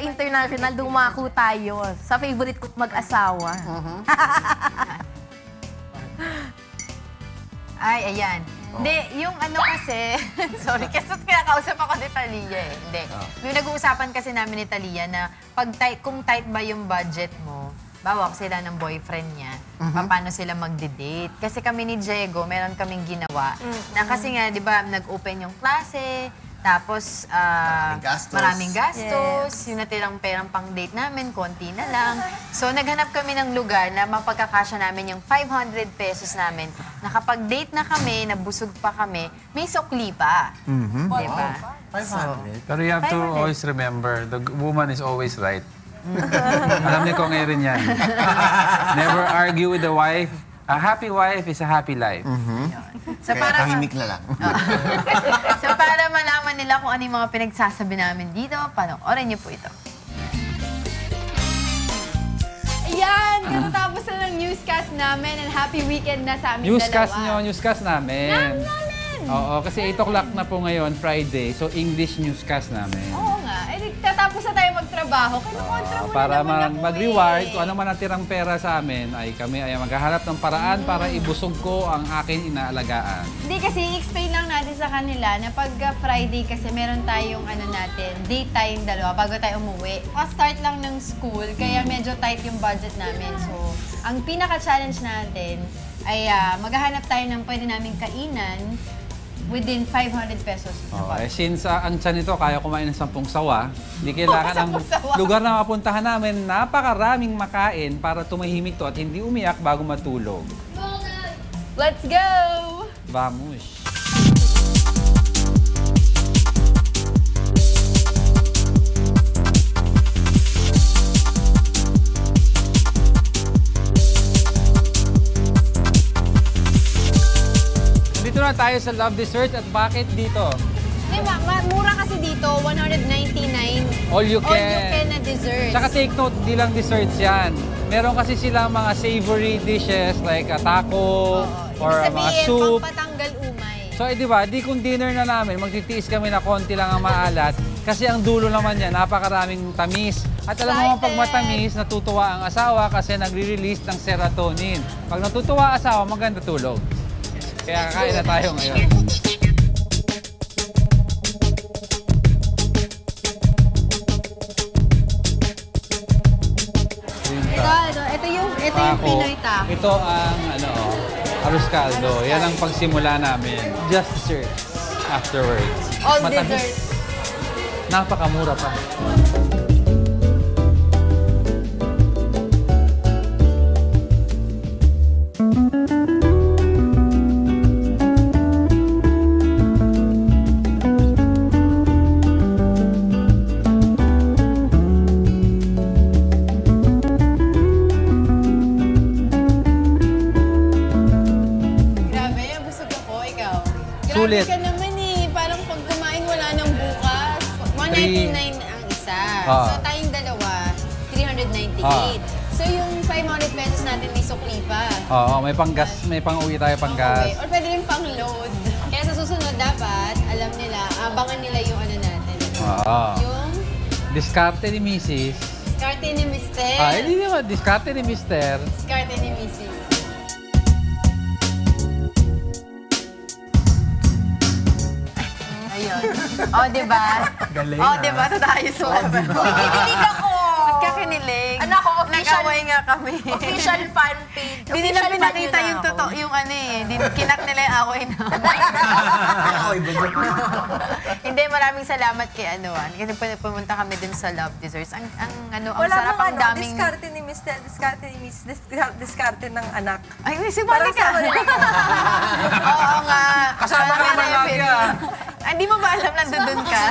international, dumako tayo sa favorite ko mag-asawa. Ay, ayan. Hindi, yung ano kasi, sorry, kasi kinakausap ako ni Talia eh. Hindi. Yung nag-uusapan kasi namin ni Talia na kung tight ba yung budget mo, bawak sila ng boyfriend niya, paano sila magde-date. Kasi kami ni Diego, meron kaming ginawa. Na kasi nga, di ba, nag-open yung klase, tapos maraming gastos. Yes. Yung natirang perang pang-date namin, konti na lang. So, naghanap kami ng lugar na mapagkakasya namin yung 500 pesos namin. Nakapag-date na kami, nabusog pa kami, may sukli pa. Diba? 500. Pero you have to always remember, the woman is always right. Alam niyo kung ngayon yan. Never argue with the wife. A happy wife is a happy life. So, Kaya tahimik na lang. So, para malaman nila kung ano yung mga pinagsasabi namin dito, panoorin niyo po ito. Ayan! Katatapos na ng newscast namin and happy weekend na sa aming Newscast dalawa. nyo, newscast namin. Oo, kasi 8 o'clock na po ngayon, Friday. So, English newscast namin. Oo nga. Eh, tatapos na tayo magtrabaho. Kinukontra mo Para na naman ako mag-reward, eh. kung ano man natirang pera sa amin, ay kami ay maghahanap ng paraan para ibusog ko ang aking inaalagaan. Hindi kasi, explain lang natin sa kanila na pag Friday kasi meron tayong ano natin, date tayong dalawa bago tayo umuwi. Start lang ng school, kaya medyo tight yung budget namin. So, ang pinaka-challenge natin ay maghahanap tayo ng pwede naming kainan within 500 pesos. Since ang tiyan nito, kaya kumain ng 10 sawa, di kailangan ang 10 sawa. lugar na mapuntahan namin, napakaraming makain para tumahimik to at hindi umiyak bago matulog. Let's go! Vamos! Dito na tayo sa Love Desserts at bakit dito? Di ba, mura kasi dito, 199 All you can. na dessert. Tsaka take note, di lang desserts yan. Meron kasi silang mga savory dishes like taco or mga soup. Pampatanggal umay. So, di ba, di kung dinner na namin, magtitiis kami na konti lang ang maalat. Kasi ang dulo naman yan, napakaraming tamis. At alam mo, pag matamis, natutuwa ang asawa kasi nagre-release ng serotonin. Pag natutuwa ang asawa, maganda tulog. Kaya kain na tayo ngayon. Ito yung Pinoy taco. Ito ang arroz caldo. Yan ang pagsimula namin. Just desserts afterwards. All Matamis. desserts. Napakamura pa. Sulit. Grabe ka naman eh. Parang pag kumain, wala nang bukas. 199 ang isa. So tayong dalawa, 398. So yung 500 pesos natin may sukli pa. Oo, may panggas, may pang-uwi tayo panggas. Okay. Or pwede rin pang-load. Kaya sa susunod dapat, alam nila, abangan nila yung ano natin. Oo. Yung Diskarte ni Mrs. diskarte ni Mr. Hindi naman, diskarte ni Mr. Diskarte ni Mrs. Ayun. O, diba? Galing, O, diba? Ito tayo sa Kinilig ako! Nagkakinilig. Anak ko, official- Nag-away nga kami. Official fan page. Hindi nila Official fan pinakita yun yung ako. totoo, yung ano eh. Kinak nila yung away na. Hindi, maraming salamat kay Anuan. Kasi pumunta kami dun sa Love Desserts. Ang sarap, ang daming... diskarte ni Mr. Diskarte ni Miss, diskarte ng anak. Ay, may sumali ka. Oo nga. Kasama ka naman lagi Hindi mo ba alam nandun ka?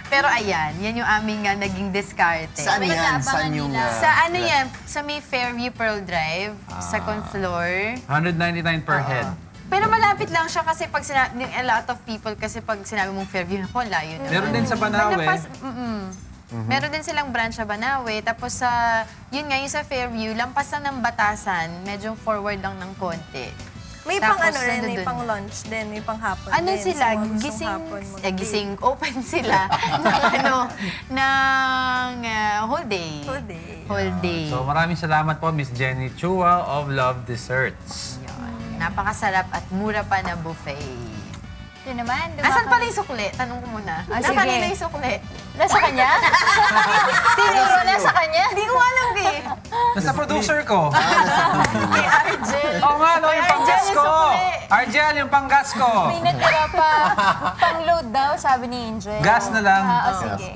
Pero ayan, yan yung aming naging diskarte. Saan yan? Saan yung... Sa ano yan? Sa may Fairview Pearl Drive, second floor. 199 per head. Pero malapit lang siya kasi pag sinabi, a lot of people kasi pag sinabi mong Fairview, ako, layo naman. Meron din sa Banawe. Meron din silang branch sa Banawe. Tapos yun nga, yung sa Fairview, lampas lang ng Batasan, medyo forward lang ng konti. May pang Tapos, ano rin, ano may dun? pang lunch din, may pang hapon Ano din. sila? So, gustong Gising, hapon, gising, open sila ng ano, ng whole day. Whole day. Whole day. So maraming salamat po, Miss Jenny Chua of Love Desserts. Yun. Napakasarap at mura pa na buffet. Ito naman, Asan pala yung sukli? Tanong ko muna. Ah, Saan sige. kanina yung sukli? Nasa kanya? Tinuro nasa kanya? Hindi ko alam eh. Nasa producer ko. Kay Argel. Oo nga, no, yung panggas ko. sukli. Argel, yung panggas ko. May natira pa. Pang-load daw, sabi ni Angel. Gas na lang. Ah, o sige.